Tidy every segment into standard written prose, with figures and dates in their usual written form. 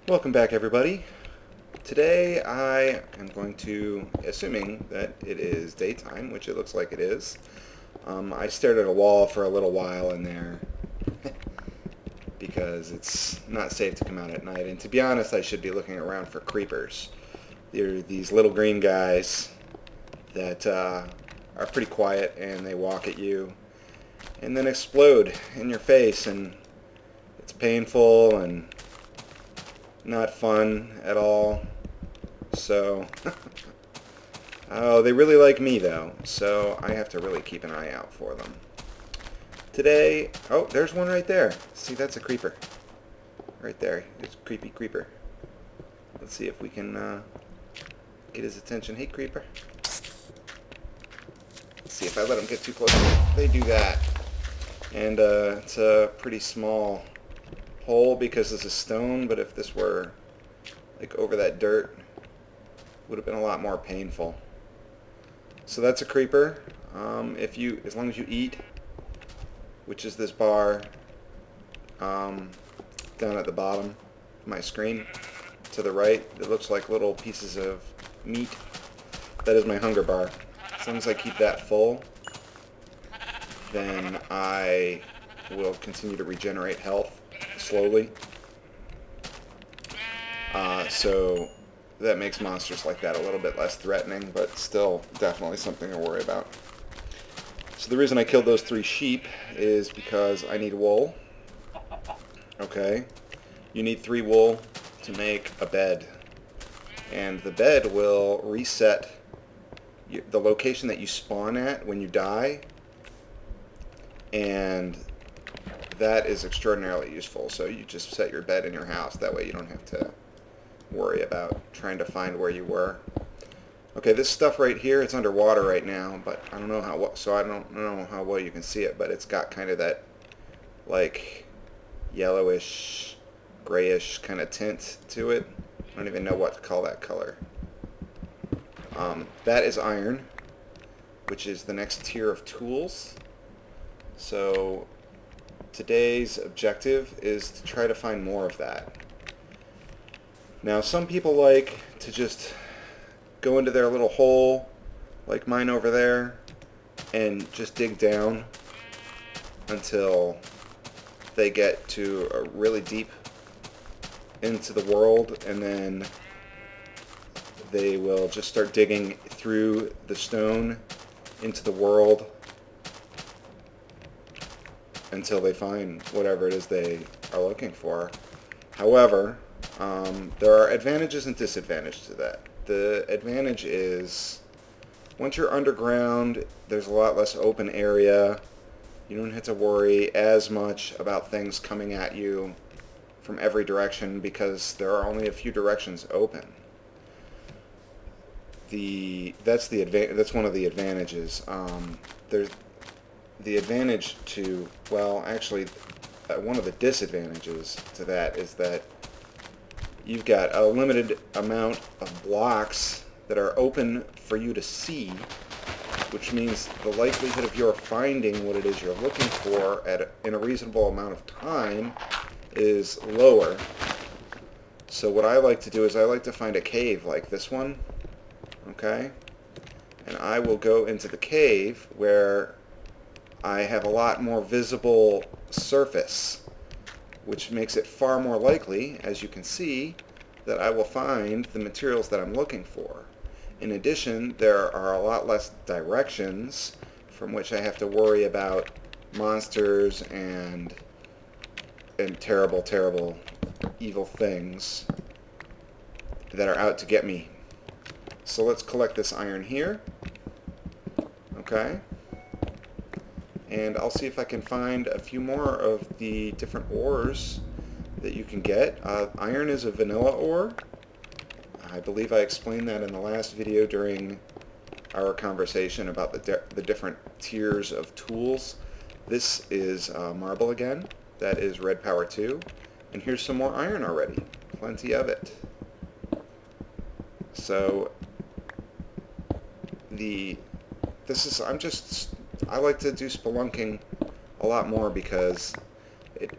Welcome back, everybody. Today I am going to, assuming that it is daytime, which it looks like it is, I stared at a wall for a little while in there because it's not safe to come out at night. And to be honest, I should be looking around for creepers. They're these little green guys that are pretty quiet, and they walk at you and then explode in your face, and it's painful and not fun at all. So, oh, they really like me though, so I have to really keep an eye out for them. Today, oh, there's one right there. See, that's a creeper. Right there. It's a creepy creeper. Let's see if we can get his attention. Hey, creeper. Let's see if I let him get too close. They do that. And it's a pretty small hole because this is stone, but if this were like over that dirt, it would have been a lot more painful. So that's a creeper. As long as you eat, which is this bar down at the bottom of my screen to the right, it looks like little pieces of meat. That is my hunger bar. As long as I keep that full, then I will continue to regenerate health slowly. So that makes monsters like that a little bit less threatening, but still definitely something to worry about. So the reason I killed those 3 sheep is because I need wool. Okay. You need 3 wool to make a bed. And the bed will reset the location that you spawn at when you die, and that is extraordinarily useful. So you just set your bed in your house. That way you don't have to worry about trying to find where you were. Okay, this stuff right here, it's underwater right now, but I don't know how so I don't know how well you can see it, but it's got kind of that like yellowish, grayish kind of tint to it. I don't even know what to call that color. That is iron, which is the next tier of tools. So today's objective is to try to find more of that. Now, some people like to just go into their little hole, like mine over there, and just dig down until they get to a really deep into the world, and then they will just start digging through the stone into the world until they find whatever it is they are looking for. However, there are advantages and disadvantages to that. The advantage is once you're underground, there's a lot less open area. You don't have to worry as much about things coming at you from every direction because there are only a few directions open. That's one of the advantages. There's the advantage to, well, actually, one of the disadvantages to that is that you've got a limited amount of blocks that are open for you to see, which means the likelihood of your finding what it is you're looking for in a reasonable amount of time is lower. So what I like to do is I like to find a cave like this one, okay? And I will go into the cave where I have a lot more visible surface, which makes it far more likely, as you can see, that I will find the materials that I'm looking for. In addition, there are a lot less directions from which I have to worry about monsters and terrible, terrible, evil things that are out to get me. So let's collect this iron here. Okay. And I'll see if I can find a few more of the different ores that you can get. Iron is a vanilla ore. I believe I explained that in the last video during our conversation about the different tiers of tools. This is marble again. That is red power 2. And here's some more iron already. Plenty of it. So I like to do spelunking a lot more because it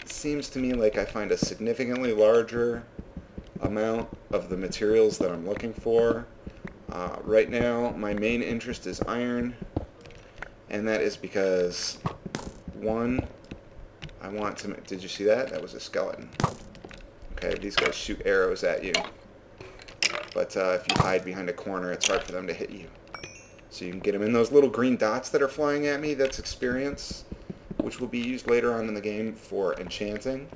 seems to me like I find a significantly larger amount of the materials that I'm looking for. Right now, my main interest is iron, and that is because, one, I want to... Did you see that? That was a skeleton. Okay, these guys shoot arrows at you. But if you hide behind a corner, it's hard for them to hit you. So you can get them in those little green dots that are flying at me. That's experience, which will be used later on in the game for enchanting.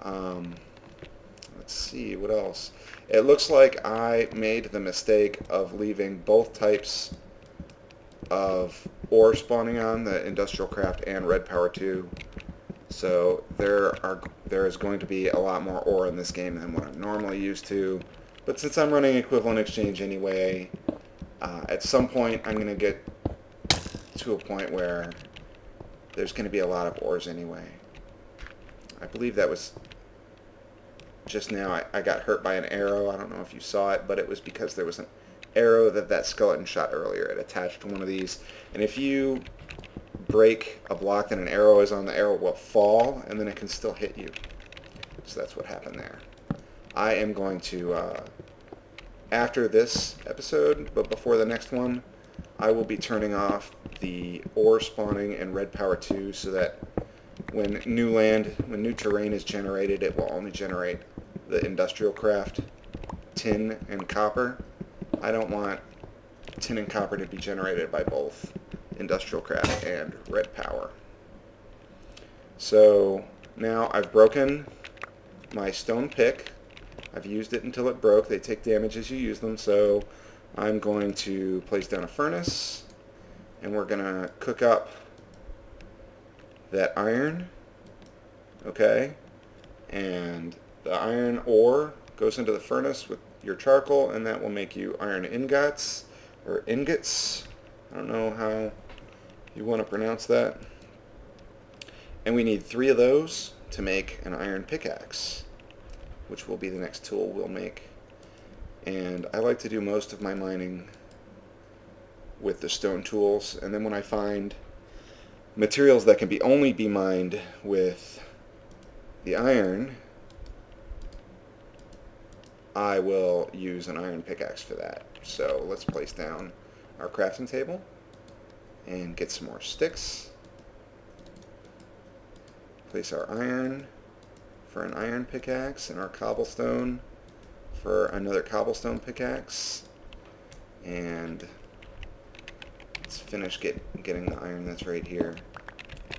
Let's see, what else? It looks like I made the mistake of leaving both types of ore spawning on, the Industrial Craft and Red Power 2. So there is going to be a lot more ore in this game than what I'm normally used to. But since I'm running Equivalent Exchange anyway, at some point I'm going to get to a point where there's going to be a lot of ores anyway. I believe that was just now. I got hurt by an arrow. I don't know if you saw it, but it was because there was an arrow that skeleton shot earlier. It attached to one of these, and if you break a block that an arrow is on, the arrow will fall, and then it can still hit you. So that's what happened there. I am going to, after this episode, but before the next one, I will be turning off the ore spawning in Red Power 2 so that when new terrain is generated, it will only generate the Industrial Craft, tin and copper. I don't want tin and copper to be generated by both Industrial Craft and Red Power. So now I've broken my stone pick. I've used it until it broke. They take damage as you use them, so I'm going to place down a furnace, and we're going to cook up that iron, okay? And the iron ore goes into the furnace with your charcoal, and that will make you iron ingots, or ingots. I don't know how you want to pronounce that. And we need 3 of those to make an iron pickaxe, which will be the next tool we'll make. And I like to do most of my mining with the stone tools, and then when I find materials that can only be mined with the iron, I will use an iron pickaxe for that. So let's place down our crafting table and get some more sticks. Place our iron for an iron pickaxe and our cobblestone for another cobblestone pickaxe. And let's finish getting the iron that's right here.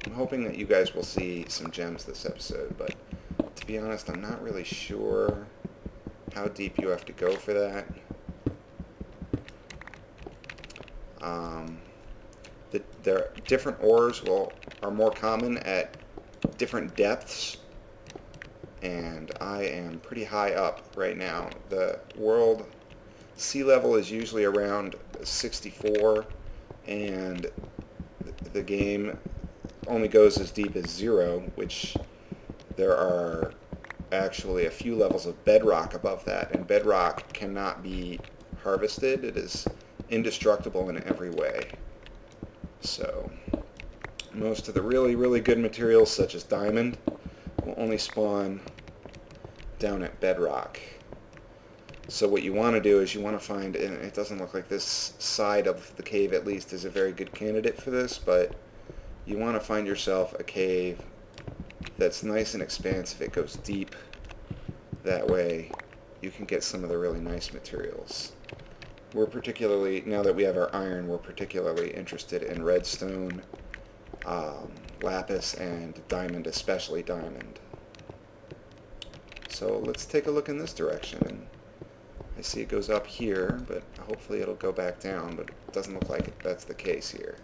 I'm hoping that you guys will see some gems this episode, but to be honest, I'm not really sure how deep you have to go for that. The different ores are more common at different depths, and I am pretty high up right now. The world sea level is usually around 64, and the game only goes as deep as 0, which there are actually a few levels of bedrock above that, and bedrock cannot be harvested. It is indestructible in every way. So most of the really, really good materials, such as diamond, will only spawn down at bedrock. So what you want to do is you want to find, and it doesn't look like this side of the cave at least is a very good candidate for this, but you want to find yourself a cave that's nice and expansive. It goes deep. That way you can get some of the really nice materials. We're particularly, now that we have our iron, we're particularly interested in redstone, lapis, and diamond, especially diamond. So let's take a look in this direction. And I see it goes up here, but hopefully it'll go back down, but it doesn't look like that's the case here.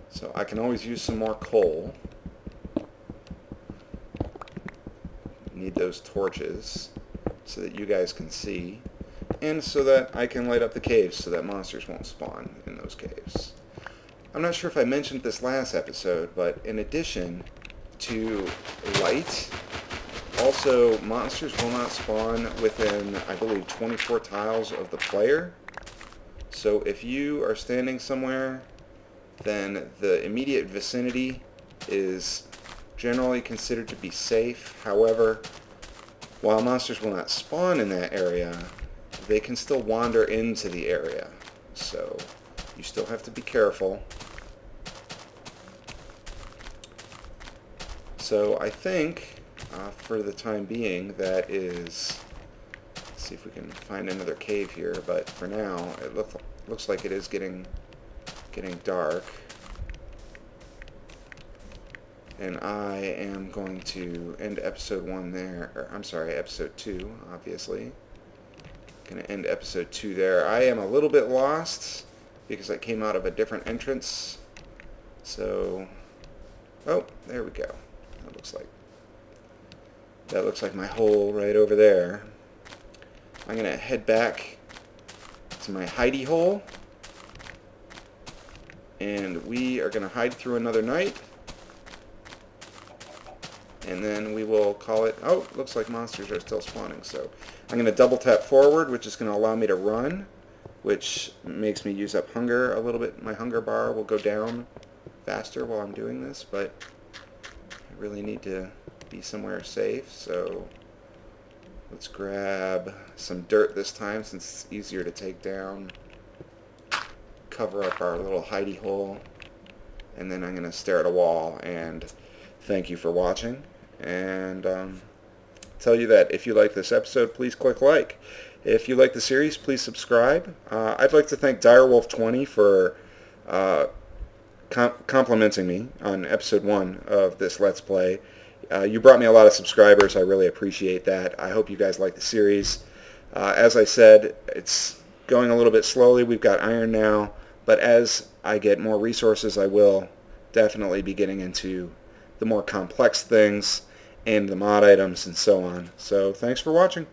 So I can always use some more coal. Need those torches so that you guys can see, and so that I can light up the caves so that monsters won't spawn in those caves. I'm not sure if I mentioned this last episode, but in addition to light, also monsters will not spawn within, I believe, 24 tiles of the player. So if you are standing somewhere, then the immediate vicinity is generally considered to be safe. However, while monsters will not spawn in that area, they can still wander into the area. So you still have to be careful. So I think, for the time being, that is... Let's see if we can find another cave here. But for now, it looks like it is getting dark. And I am going to end episode 1 there. Or, I'm sorry, episode 2, obviously. Going to end episode 2 there. I am a little bit lost because I came out of a different entrance. So, oh, there we go. That looks like my hole right over there. I'm going to head back to my hidey hole. And we are going to hide through another night. And then we will call it... Oh, looks like monsters are still spawning. So I'm going to double tap forward, which is going to allow me to run, which makes me use up hunger a little bit. My hunger bar will go down faster while I'm doing this, but I really need to be somewhere safe. So let's grab some dirt this time since it's easier to take down. Cover up our little hidey hole. And then I'm going to stare at a wall and thank you for watching. And tell you that if you like this episode, please click like. If you like the series, please subscribe. I'd like to thank Direwolf20 for complimenting me on episode 1 of this Let's Play. You brought me a lot of subscribers. I really appreciate that. I hope you guys like the series. As I said, it's going a little bit slowly. We've got iron now, but as I get more resources, I will definitely be getting into the more complex things and the mod items and so on. So thanks for watching.